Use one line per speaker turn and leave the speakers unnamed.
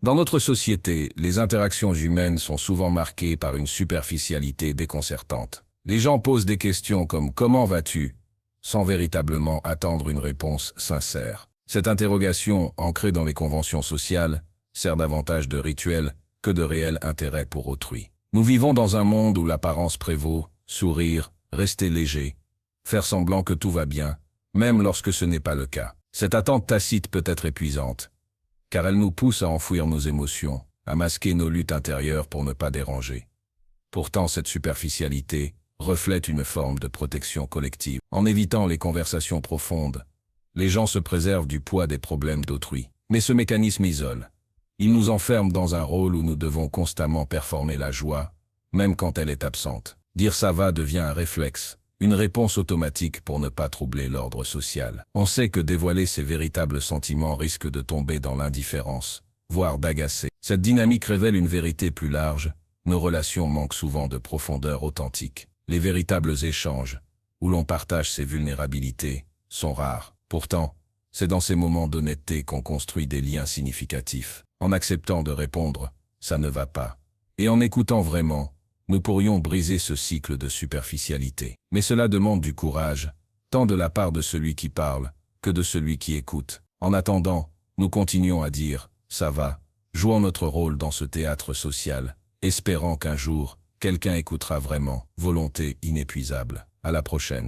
Dans notre société, les interactions humaines sont souvent marquées par une superficialité déconcertante. Les gens posent des questions comme « Comment vas-tu ?», sans véritablement attendre une réponse sincère. Cette interrogation, ancrée dans les conventions sociales, sert davantage de rituel que de réel intérêt pour autrui. Nous vivons dans un monde où l'apparence prévaut, sourire, rester léger, faire semblant que tout va bien, même lorsque ce n'est pas le cas. Cette attente tacite peut être épuisante, car elle nous pousse à enfouir nos émotions, à masquer nos luttes intérieures pour ne pas déranger. Pourtant, cette superficialité reflète une forme de protection collective. En évitant les conversations profondes, les gens se préservent du poids des problèmes d'autrui. Mais ce mécanisme isole. Il nous enferme dans un rôle où nous devons constamment performer la joie, même quand elle est absente. Dire ça va devient un réflexe, une réponse automatique pour ne pas troubler l'ordre social. On sait que dévoiler ses véritables sentiments risque de tomber dans l'indifférence, voire d'agacer. Cette dynamique révèle une vérité plus large. Nos relations manquent souvent de profondeur authentique. Les véritables échanges, où l'on partage ses vulnérabilités, sont rares. Pourtant, c'est dans ces moments d'honnêteté qu'on construit des liens significatifs. En acceptant de répondre « ça ne va pas » et en écoutant vraiment, nous pourrions briser ce cycle de superficialité. Mais cela demande du courage, tant de la part de celui qui parle que de celui qui écoute. En attendant, nous continuons à dire « ça va », jouant notre rôle dans ce théâtre social, espérant qu'un jour, quelqu'un écoutera vraiment. Volonté inépuisable. À la prochaine.